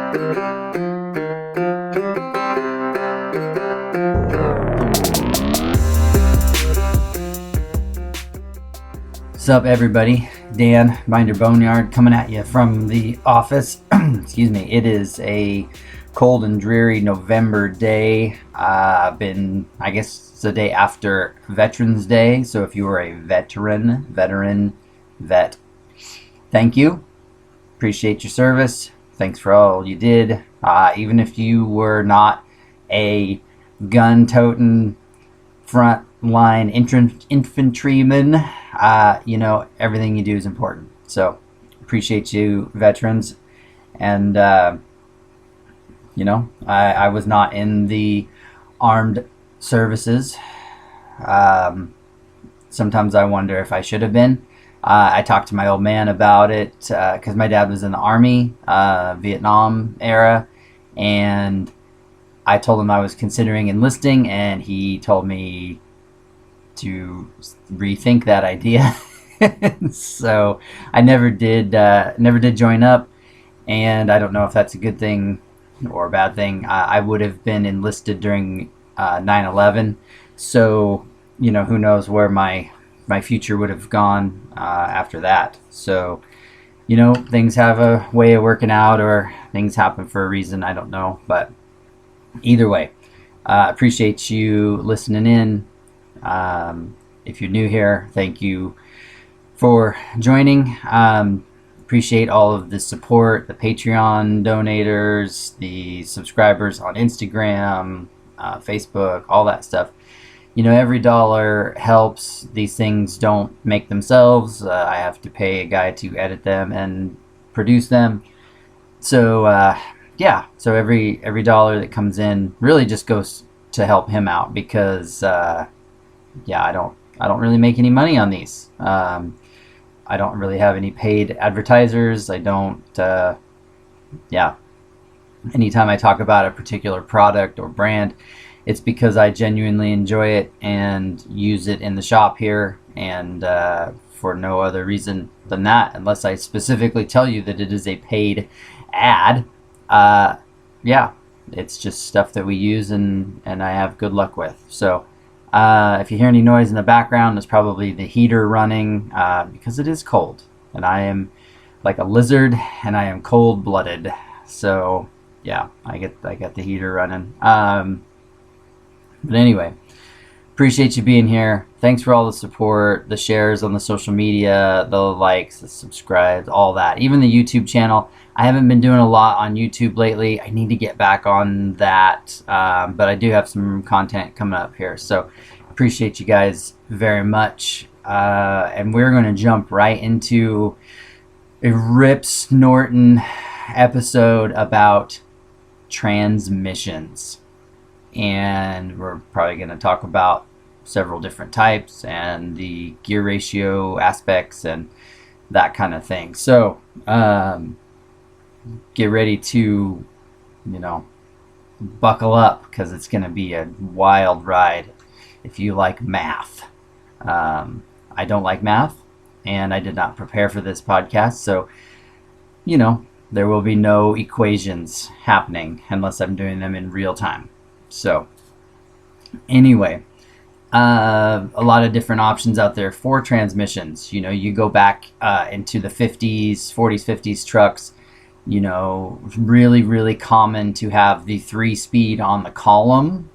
What's up, everybody? Dan, Binder Boneyard, coming at you from the office. Excuse me. It is a cold and dreary November day. I guess it's the day after Veterans Day. So if you were a vet, thank you. Appreciate your service. Thanks for all you did. Even if you were not a gun-toting front-line infantryman, everything you do is important. So appreciate you, veterans. And I was not in the armed services. Sometimes I wonder if I should have been. I talked to my old man about it because my dad was in the Army, Vietnam era, and I told him I was considering enlisting, and he told me to rethink that idea. So I never did join up, and I don't know if that's a good thing or a bad thing. I would have been enlisted during 9/11, so who knows where my future would have gone after that. So things have a way of working out, or things happen for a reason. I don't know, but either way, appreciate you listening in. If you're new here, thank you for joining. Appreciate all of the support, the Patreon donators, the subscribers on Instagram, Facebook, all that stuff. Every dollar helps. These things don't make themselves. I have to pay a guy to edit them and produce them. So so every dollar that comes in really just goes to help him out, because I don't really make any money on these. I don't really have any paid advertisers. I don't. Anytime I talk about a particular product or brand, it's because I genuinely enjoy it and use it in the shop here, and for no other reason than that, unless I specifically tell you that it is a paid ad. It's just stuff that we use and I have good luck with. So if you hear any noise in the background, it's probably the heater running, because it is cold, and I am like a lizard, and I am cold-blooded. So I get the heater running. But anyway, appreciate you being here. Thanks for all the support, the shares on the social media, the likes, the subscribes, all that. Even the YouTube channel. I haven't been doing a lot on YouTube lately. I need to get back on that. But I do have some content coming up here. So appreciate you guys very much. And we're going to jump right into a rip-snorting episode about transmissions. And we're probably going to talk about several different types and the gear ratio aspects and that kind of thing. So get ready to buckle up, because it's going to be a wild ride if you like math. I don't like math, and I did not prepare for this podcast, so there will be no equations happening unless I'm doing them in real time. So anyway, a lot of different options out there for transmissions. You go back into the 40s, 50s trucks, really, really common to have the 3-speed on the column.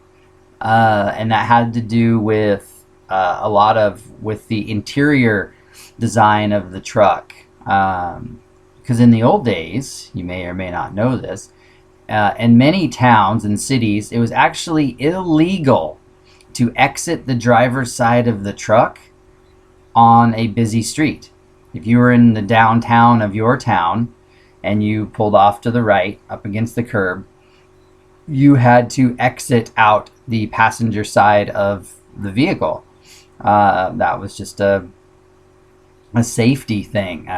And that had to do with with the interior design of the truck. Because in the old days, you may or may not know this, in many towns and cities, it was actually illegal to exit the driver's side of the truck on a busy street. If you were in the downtown of your town and you pulled off to the right up against the curb, you had to exit out the passenger side of the vehicle. That was just a safety thing.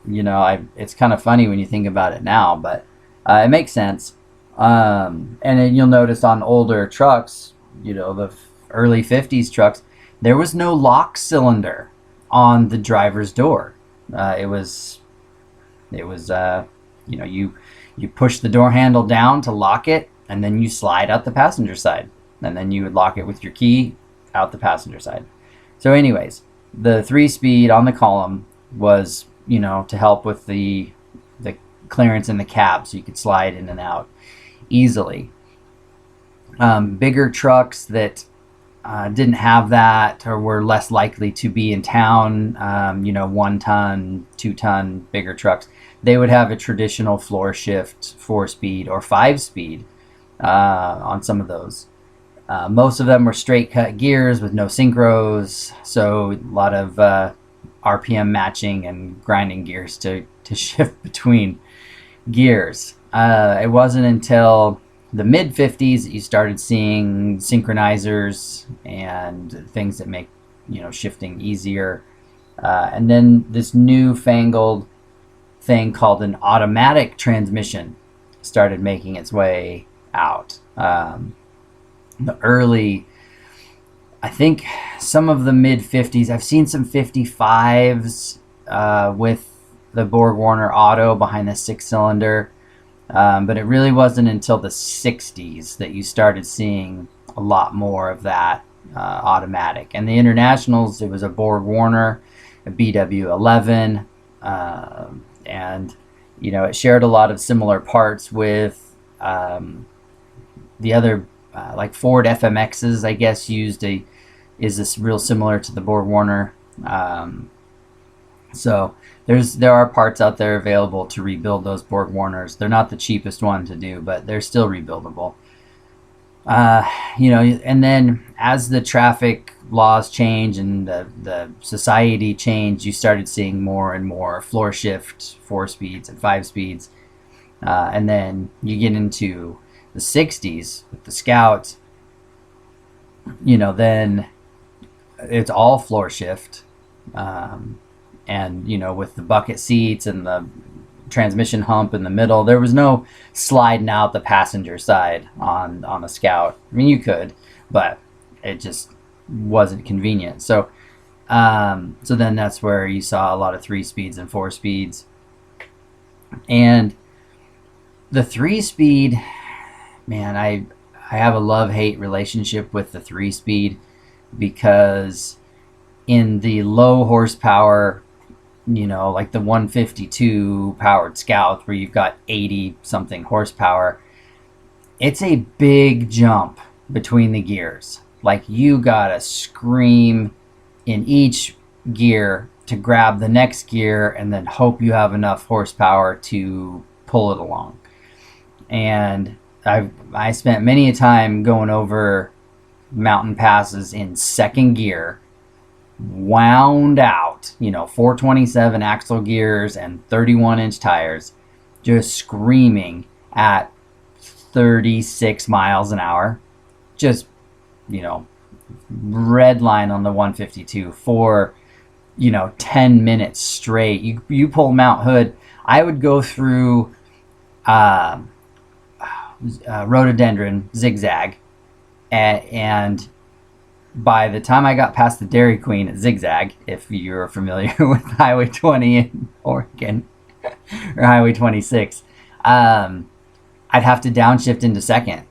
It's kind of funny when you think about it now, but it makes sense. And then you'll notice on older trucks, the early 50s trucks, there was no lock cylinder on the driver's door. It was You push the door handle down to lock it, and then you slide out the passenger side, and then you would lock it with your key out the passenger side. So anyways, the 3-speed on the column was, to help with the clearance in the cab, so you could slide in and out easily. Bigger trucks that didn't have that, or were less likely to be in town, 1 ton, 2 ton, bigger trucks, they would have a traditional floor shift 4-speed or 5-speed on some of those. Most of them were straight cut gears with no synchros, so a lot of RPM matching and grinding gears to shift between gears. It wasn't until the mid-50s that you started seeing synchronizers and things that make shifting easier. And then this newfangled thing called an automatic transmission started making its way out. The early, I think some of the mid-50s, I've seen some 55s with the Borg-Warner Auto behind the 6-cylinder, but it really wasn't until the 60s that you started seeing a lot more of that automatic. And the Internationals, it was a Borg-Warner, a BW11, and it shared a lot of similar parts with the other, like Ford FMXs, I guess, is this real similar to the Borg-Warner. So there are parts out there available to rebuild those Borg-Warners. They're not the cheapest one to do, but they're still rebuildable. And then as the traffic laws change and the society changed, you started seeing more and more floor shift 4-speeds and 5-speeds. And then you get into the 60s with the Scout, then it's all floor shift. And with the bucket seats and the transmission hump in the middle, there was no sliding out the passenger side on a Scout. I mean, you could, but it just wasn't convenient. So then that's where you saw a lot of 3-speeds and 4-speeds. And the 3-speed, man, I have a love-hate relationship with the 3-speed, because in the low horsepower, like the 152 powered Scout, where you've got 80 something horsepower, it's a big jump between the gears. Like, you gotta scream in each gear to grab the next gear and then hope you have enough horsepower to pull it along. And I spent many a time going over mountain passes in second gear, wound out, 427 axle gears and 31-inch tires, just screaming at 36 miles an hour, just, red line on the 152 for, 10 minutes straight. You pull Mount Hood, I would go through rhododendron zigzag, and by the time I got past the Dairy Queen at Zigzag, if you're familiar with Highway 20 in Oregon, or Highway 26, I'd have to downshift into second.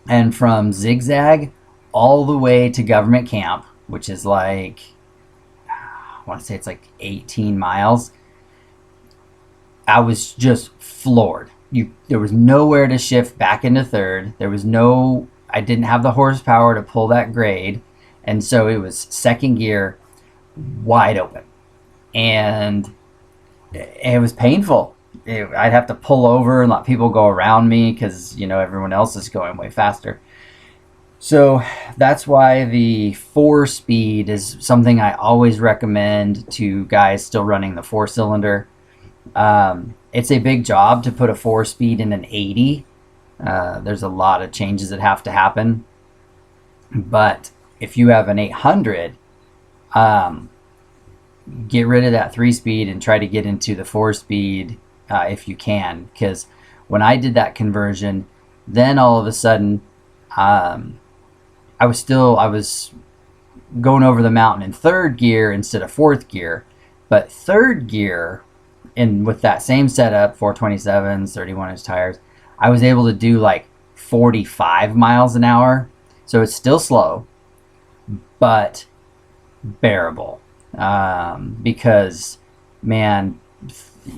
And from Zigzag all the way to Government Camp, which is like, I want to say it's like 18 miles, I was just floored. There was nowhere to shift back into third. I didn't have the horsepower to pull that grade, and so it was second gear, wide open, and it was painful. I'd have to pull over and let people go around me because everyone else is going way faster. So that's why the 4-speed is something I always recommend to guys still running the 4-cylinder. It's a big job to put a 4-speed in an 80. There's a lot of changes that have to happen, but if you have an 800, get rid of that 3-speed and try to get into the 4-speed if you can, because when I did that conversion, then all of a sudden I was going over the mountain in third gear instead of fourth gear, but third gear and with that same setup, 427s, 31-inch tires, I was able to do like 45 miles an hour. So it's still slow, but bearable. Because, man,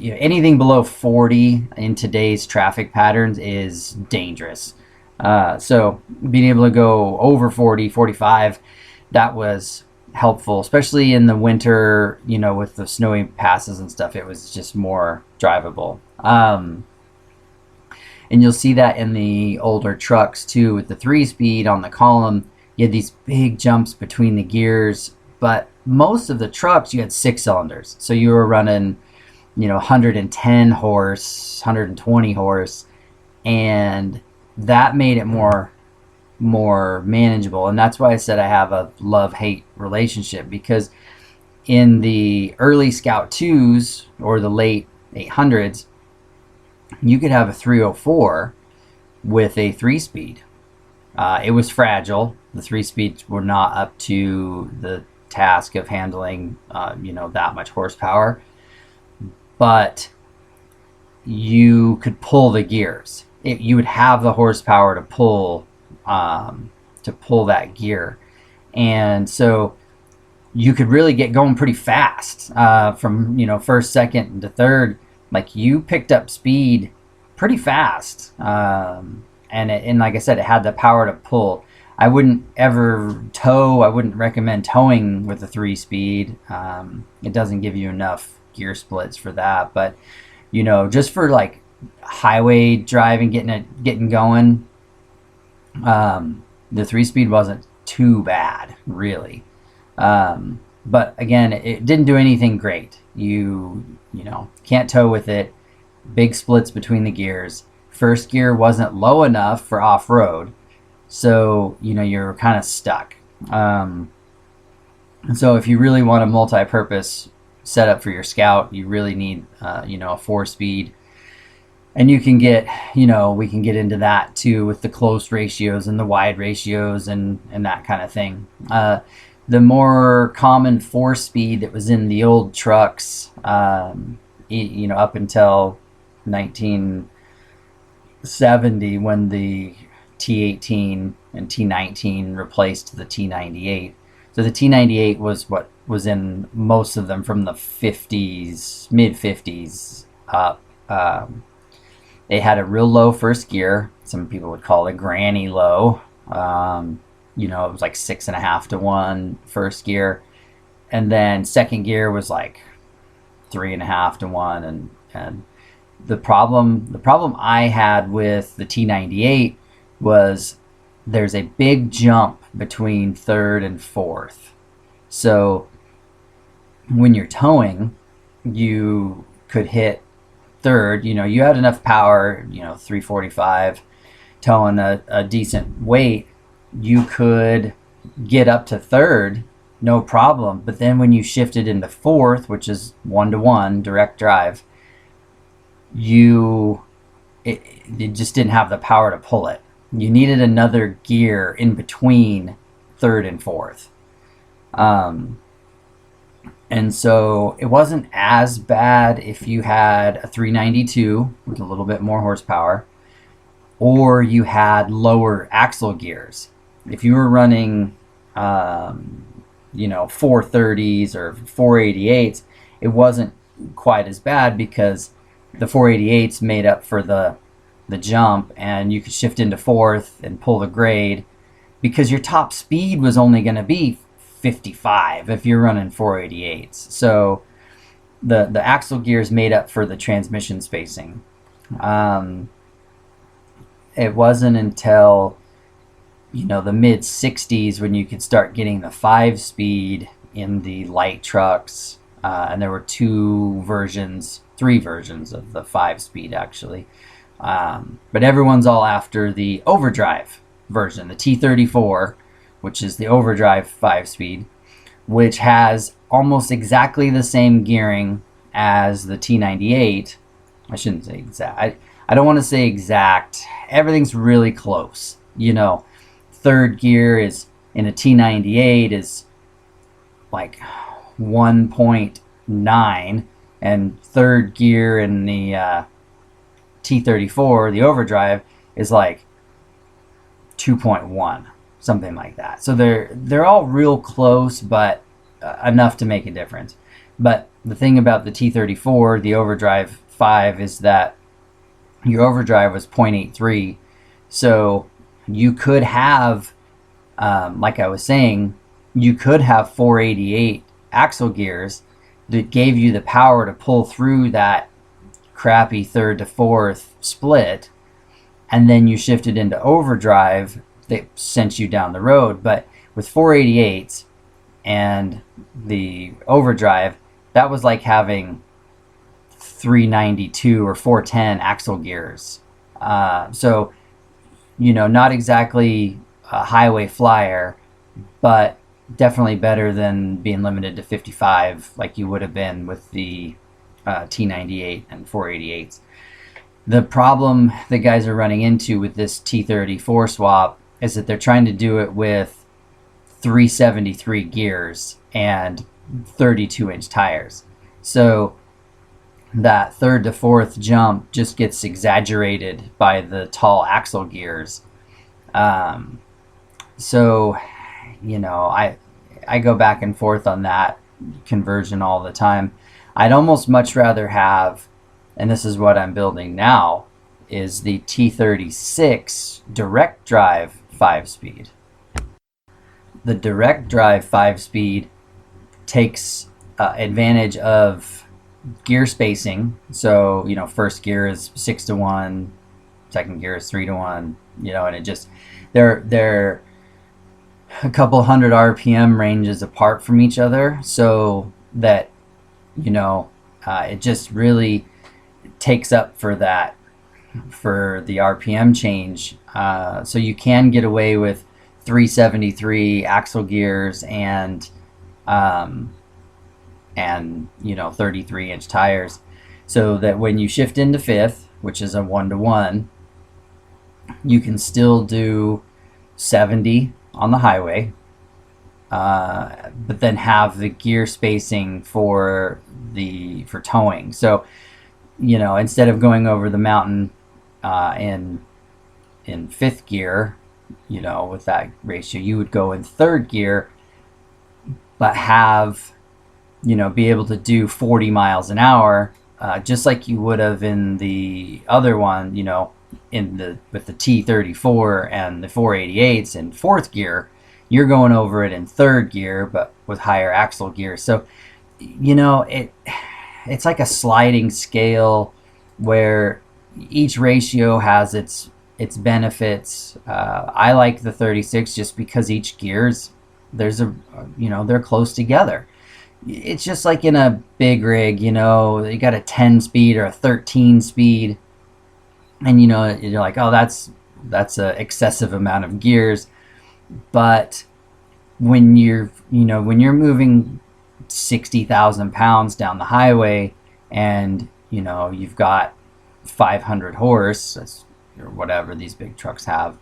anything below 40 in today's traffic patterns is dangerous. So being able to go over 40, 45, that was helpful, especially in the winter, with the snowy passes and stuff. It was just more drivable. And you'll see that in the older trucks too, with the 3-speed on the column. You had these big jumps between the gears, but most of the trucks you had 6 cylinders. So you were running, 110 horse, 120 horse, and that made it more manageable. And that's why I said I have a love-hate relationship, because in the early Scout 2s or the late 800s, you could have a 304 with a 3-speed. It was fragile. The 3-speeds were not up to the task of handling that much horsepower, but you could pull the gears. You would have the horsepower to pull that gear, and so you could really get going pretty fast from first, second to third. Like, you picked up speed pretty fast, and like I said, it had the power to pull. I wouldn't ever tow. I wouldn't recommend towing with a 3-speed. It doesn't give you enough gear splits for that, but just for like highway driving, getting going, the 3-speed wasn't too bad, really. But again, it didn't do anything great. You can't tow with it. Big splits between the gears. First gear wasn't low enough for off-road, so you're kind of stuck. And so if you really want a multi-purpose setup for your Scout, you really need a 4-speed. And you can get, we can get into that too with the close ratios and the wide ratios and that kind of thing. The more common 4-speed that was in the old trucks, up until 1970, when the T18 and T19 replaced the T98. So the T98 was what was in most of them from the 50s, mid-50s up. They had a real low first gear. Some people would call it granny low. It was like 6.5 to 1 first gear. And then second gear was like 3.5 to 1. And the problem I had with the T98 was there's a big jump between third and fourth. So when you're towing, you could hit third, you had enough power, 345, towing a decent weight, you could get up to third, no problem. But then when you shifted into fourth, which is 1-to-1 direct drive, it just didn't have the power to pull it. You needed another gear in between third and fourth. And so it wasn't as bad if you had a 392 with a little bit more horsepower, or you had lower axle gears. If you were running, 430s or 488s, it wasn't quite as bad, because the 488s made up for the jump, and you could shift into fourth and pull the grade, because your top speed was only going to be 55 if you're running 488s. So the axle gears made up for the transmission spacing. It wasn't until the mid 60s when you could start getting the 5-speed in the light trucks, and there were three versions of the 5-speed actually. But everyone's all after the overdrive version, the T34, which is the overdrive 5-speed, which has almost exactly the same gearing as the T98. I shouldn't say exact. I don't want to say exact. Everything's really close. Third gear is in a T98 is like 1.9, and third gear in the T34, the overdrive, is like 2.1, something like that. So they're all real close, but enough to make a difference. But the thing about the T34, the overdrive 5, is that your overdrive was 0.83. So you could have, like I was saying, you could have 488 axle gears that gave you the power to pull through that crappy third to fourth split, and then you shifted into overdrive that sent you down the road. But with 488s and the overdrive, that was like having 392 or 410 axle gears. So, not exactly a highway flyer, but definitely better than being limited to 55 like you would have been with the T98 and 488s. The problem that guys are running into with this T34 swap is that they're trying to do it with 373 gears and 32-inch tires. So that third to fourth jump just gets exaggerated by the tall axle gears. So, I go back and forth on that conversion all the time. I'd almost much rather have, and this is what I'm building now, is the T36 direct drive 5-speed. The direct drive 5-speed takes advantage of gear spacing. So, first gear is 6-to-1, second gear is 3-to-1, and it just, they're a couple hundred RPM ranges apart from each other, so that, it just really takes up for the RPM change. So you can get away with 373 axle gears and 33-inch tires, so that when you shift into fifth, which is a 1-to-1, you can still do 70 on the highway, but then have the gear spacing for towing. So, instead of going over the mountain in fifth gear, with that ratio, you would go in third gear, but have, be able to do 40 miles an hour, just like you would have in the other one, with the T34 and the 488s in fourth gear. You're going over it in third gear, but with higher axle gear. So, it's like a sliding scale where each ratio has its benefits. I like the 36 just because each gears, they're close together. It's just like in a big rig, you got a 10 speed or a 13 speed, and you're like, oh, that's a excessive amount of gears. But when you're moving 60,000 pounds down the highway, and you've got 500 horse or whatever these big trucks have,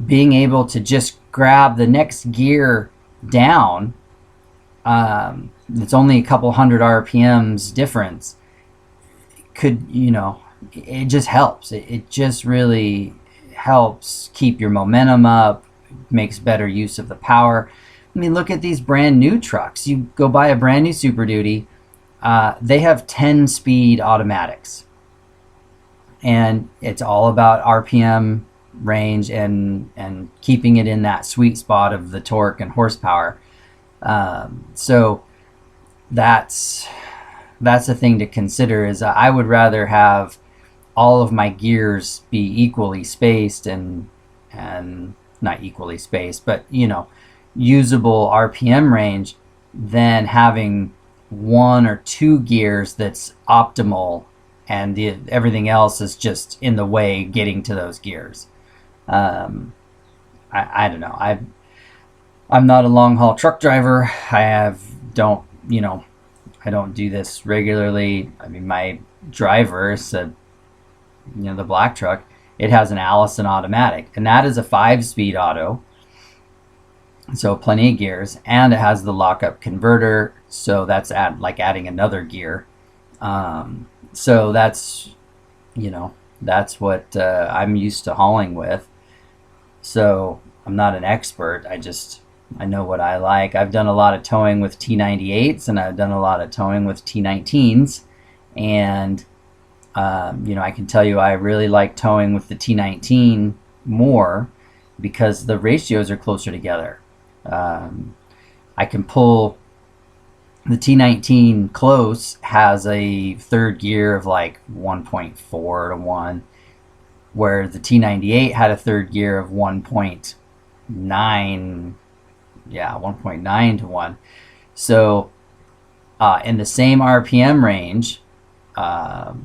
being able to just grab the next gear down, it's only a couple hundred RPMs difference, it just helps. It just really helps keep your momentum up, makes better use of the power. I mean, look at these brand new trucks. You go buy a brand new Super Duty, they have 10-speed automatics, and it's all about RPM range and keeping it in that sweet spot of the torque and horsepower. So that's the thing to consider, is I would rather have all of my gears be equally spaced and not equally spaced, but usable RPM range, than having one or two gears that's optimal and everything else is just in the way getting to those gears. I don't know. I'm not a long haul truck driver. I don't do this regularly. I mean, my driver is the black truck. It has an Allison automatic, and that is a 5-speed auto. So plenty of gears, and it has the lockup converter. So that's like adding another gear. So that's what I'm used to hauling with. So I'm not an expert. I know what I like. I've done a lot of towing with T98s, and I've done a lot of towing with T19s. And, I can tell you I really like towing with the T19 more because the ratios are closer together. I can pull the T19 close, has a third gear of like 1.4 to 1, where the T98 had a third gear of 1.9, 1.9 to 1. So in the same RPM range, the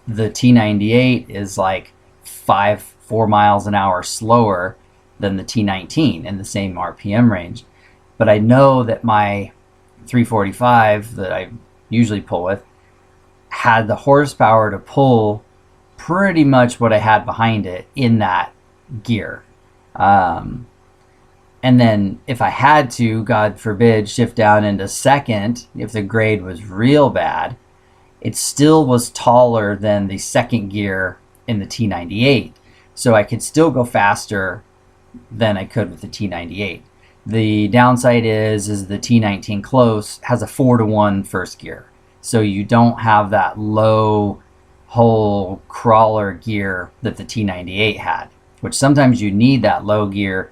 T98 is like 4 miles an hour slower than the T19 in the same RPM range. But I know that my 345 that I usually pull with had the horsepower to pull pretty much what I had behind it in that gear. And then if I had to, God forbid, shift down into second, if the grade was real bad, it still was taller than the second gear in the T98. So I could still go faster than I could with the T98. The downside is the T19 close has a 4 to 1 first gear. So you don't have that low whole crawler gear that the T98 had, which sometimes you need that low gear,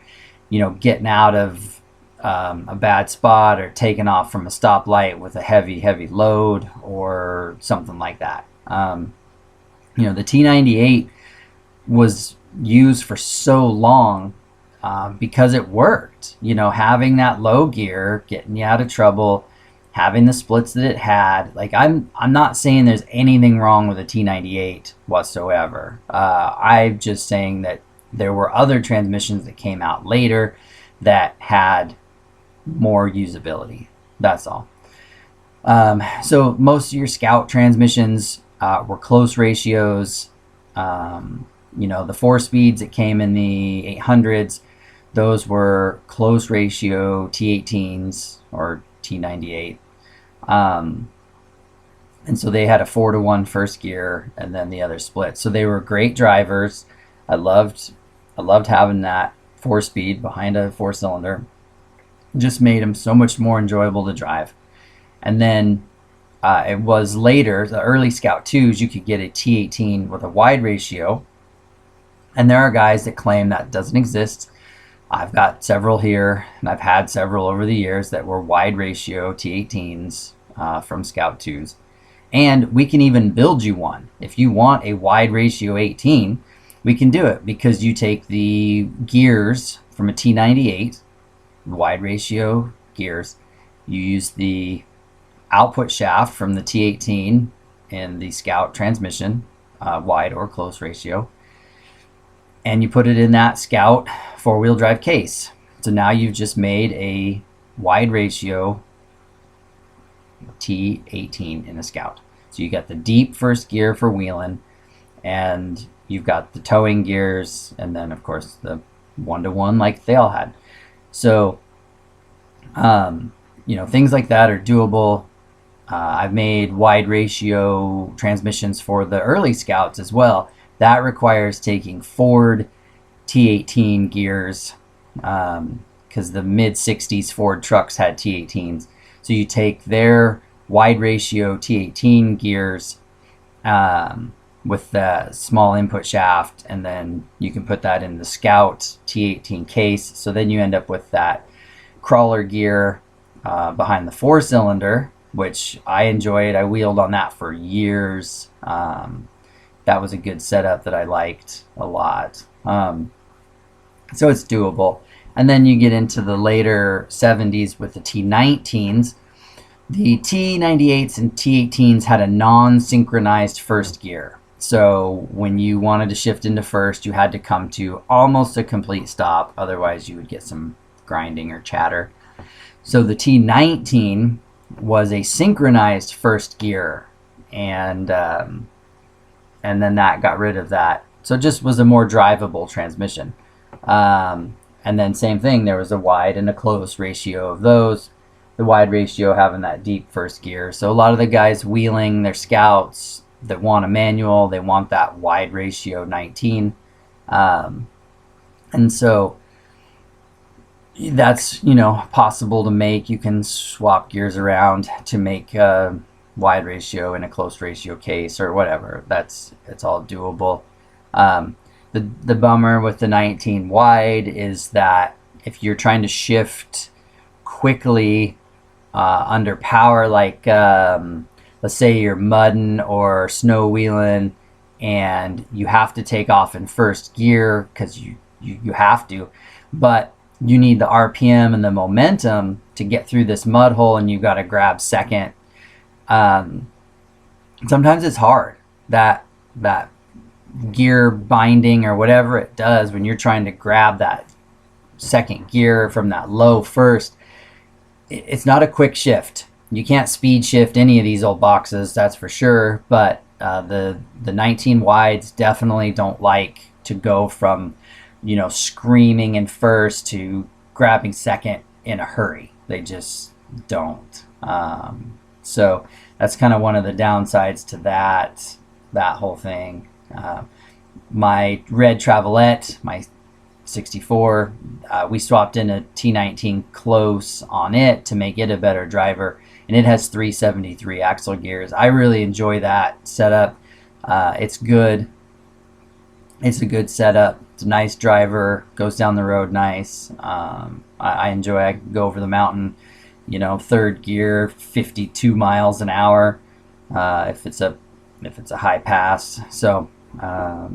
getting out of a bad spot or taking off from a stoplight with a heavy load or something like that. The T98 was used for so long because it worked. Having that low gear, getting you out of trouble, having the splits that it had. Like I'm not saying there's anything wrong with a T98 whatsoever. I'm just saying that there were other transmissions that came out later that had more usability. That's all. So most of your Scout transmissions were close ratios. The 4-speeds that came in the 800s, those were close ratio T18s or T98. And so they had a 4 to 1 first gear and then the other split. So they were great drivers. I loved having that 4-speed behind a 4-cylinder. Just made them so much more enjoyable to drive. And then it was later, the early Scout 2s, you could get a T18 with a wide ratio. And there are guys that claim that doesn't exist. I've got several here, and I've had several over the years that were wide ratio T18s from Scout 2s. And we can even build you one. If you want a wide ratio 18, we can do it because you take the gears from a T98, wide ratio gears. You use the output shaft from the T18 in the Scout transmission, wide or close ratio. And you put it in that Scout 4-wheel drive case. So now you've just made a wide ratio T18 in a Scout. So you got the deep first gear for wheeling, and you've got the towing gears, and then of course the 1-to-1 like they all had. So, things like that are doable. I've made wide ratio transmissions for the early Scouts as well. That requires taking Ford T18 gears because the mid-60s Ford trucks had T18s. So you take their wide ratio T18 gears with the small input shaft, and then you can put that in the Scout T18 case. So then you end up with that crawler gear behind the 4-cylinder, which I enjoyed. I wheeled on that for years. That was a good setup that I liked a lot. So it's doable. And then you get into the later 70s with the T19s. The T98s and T18s had a non-synchronized first gear. So when you wanted to shift into first, you had to come to almost a complete stop. Otherwise, you would get some grinding or chatter. So the T19 was a synchronized first gear, and then that got rid of that. So it just was a more drivable transmission. And then same thing, there was a wide and a close ratio of those. The wide ratio having that deep first gear. So a lot of the guys wheeling their Scouts that want a manual, they want that wide ratio 19. And so that's, possible to make. You can swap gears around to make a wide ratio in a close ratio case or whatever. It's all doable. The bummer with the 19 wide is that if you're trying to shift quickly under power, like let's say you're mudding or snow wheeling and you have to take off in first gear because you have to, but you need the RPM and the momentum to get through this mud hole, and you've got to grab second. Sometimes it's hard, that gear binding or whatever it does when you're trying to grab that second gear from that low first. It's not a quick shift. You can't speed shift any of these old boxes, that's for sure, but the 19 wides definitely don't like to go from screaming in first to grabbing second in a hurry. They just don't. So that's kind of one of the downsides to that whole thing. My red Travelette, my 64, we swapped in a T19 close on it to make it a better driver, and it has 373 axle gears. I really enjoy that setup. It's good. It's a good setup. It's a nice driver, goes down the road nice. I enjoy. I can go over the mountain, third gear, 52 miles an hour, if it's a high pass. So I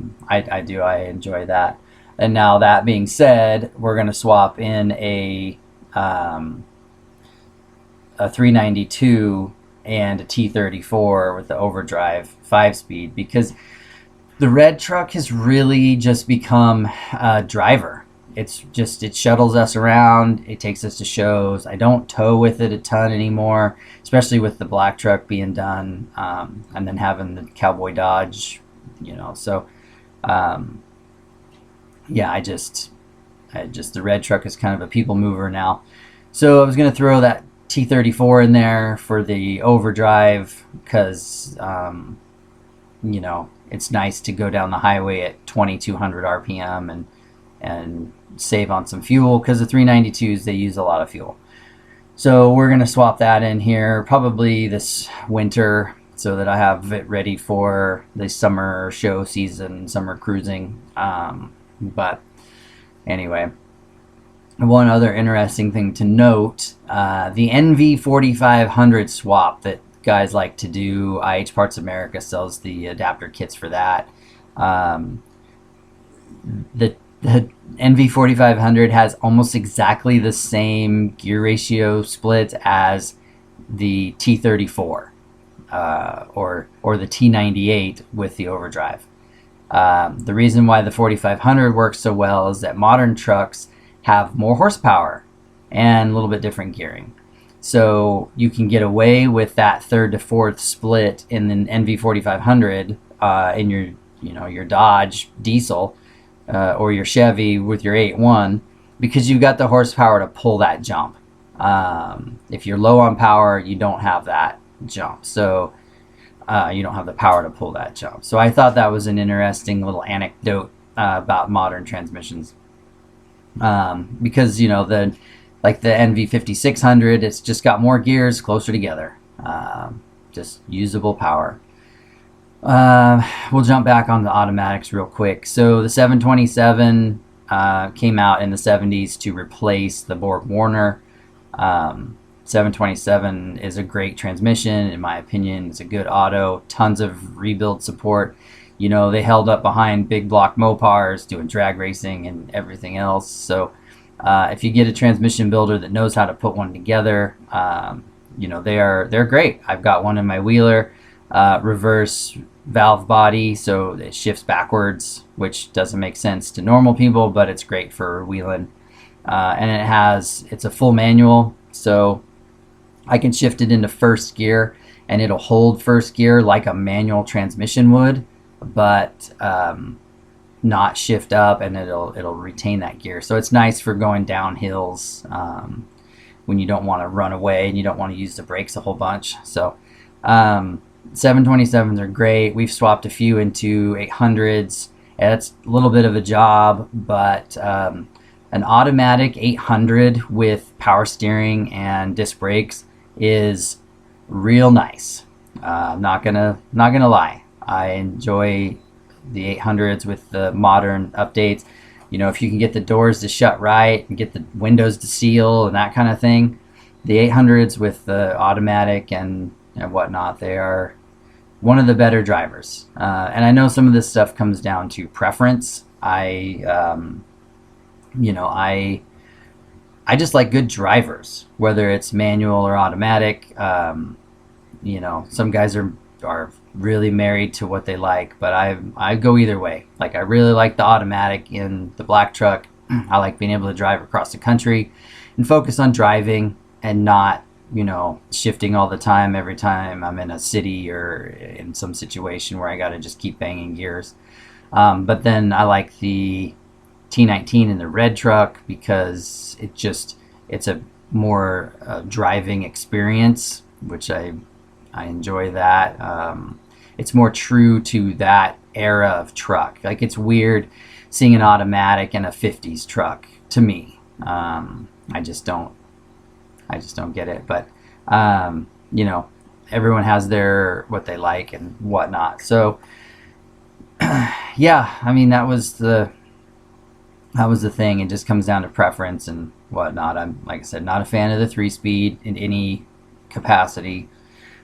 enjoy that. And now that being said, we're going to swap in a 392 and a T34 with the overdrive 5-speed, because the red truck has really just become a driver. It shuttles us around. It takes us to shows. I don't tow with it a ton anymore, especially with the black truck being done, and then having the Cowboy Dodge, so yeah, the red truck is kind of a people mover now. So I was going to throw that T34 in there for the overdrive because, it's nice to go down the highway at 2,200 RPM and save on some fuel, because the 392s, they use a lot of fuel. So we're going to swap that in here probably this winter so that I have it ready for the summer show season, summer cruising. But anyway, one other interesting thing to note, the NV4500 swap that guys like to do, IH Parts America sells the adapter kits for that. The NV4500 has almost exactly the same gear ratio split as the T34 or the T98 with the overdrive. The reason why the 4500 works so well is that modern trucks have more horsepower and a little bit different gearing. So you can get away with that third to fourth split in the NV4500 in your Dodge diesel or your Chevy with your 8.1, because you've got the horsepower to pull that jump. If you're low on power, you don't have that jump. So you don't have the power to pull that jump. So I thought that was an interesting little anecdote about modern transmissions. Because, the NV5600, it's just got more gears closer together. Just usable power. We'll jump back on the automatics real quick. So the 727 came out in the 70s to replace the Borg Warner. 727 is a great transmission, in my opinion. It's a good auto, tons of rebuild support. They held up behind big block Mopars doing drag racing and everything else. So if you get a transmission builder that knows how to put one together, they're great. I've got one in my Wheeler, reverse valve body, so it shifts backwards, which doesn't make sense to normal people, but it's great for wheeling. And it's a full manual, so I can shift it into first gear and it'll hold first gear like a manual transmission would, but not shift up, and it'll retain that gear. So it's nice for going down hills when you don't want to run away and you don't want to use the brakes a whole bunch. So 727s are great. We've swapped a few into 800s. It's a little bit of a job, but an automatic 800 with power steering and disc brakes is real nice. Not gonna lie. I enjoy the 800s with the modern updates. You know, if you can get the doors to shut right and get the windows to seal and that kind of thing, the 800s with the automatic and whatnot, they are one of the better drivers. And I know some of this stuff comes down to preference. I just like good drivers, whether it's manual or automatic. Some guys are really married to what they like, but I go either way. Like, I really like the automatic in the black truck. I like being able to drive across the country and focus on driving and not, shifting all the time every time I'm in a city or in some situation where I got to just keep banging gears. But then I like the T19 in the red truck because it's a more driving experience, which I enjoy that. It's more true to that era of truck. Like, it's weird seeing an automatic in a 50s truck to me. I just don't get it. But everyone has what they like and whatnot. So yeah, I mean, that was the thing. It just comes down to preference and whatnot. I'm, like I said, not a fan of the 3-speed in any capacity.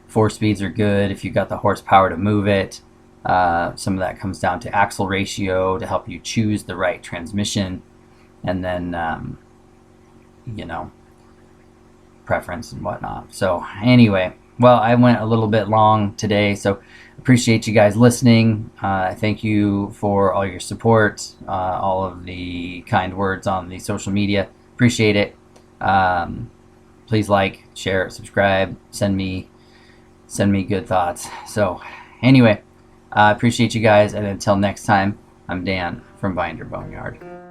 4 speeds are good if you've got the horsepower to move it. Some of that comes down to axle ratio to help you choose the right transmission, and then preference and whatnot. So anyway, well, I went a little bit long today, so appreciate you guys listening. Thank you for all your support, all of the kind words on the social media. Appreciate it. Please like, share, subscribe, send me good thoughts. So anyway, I appreciate you guys, and until next time, I'm Dan from Binder Boneyard.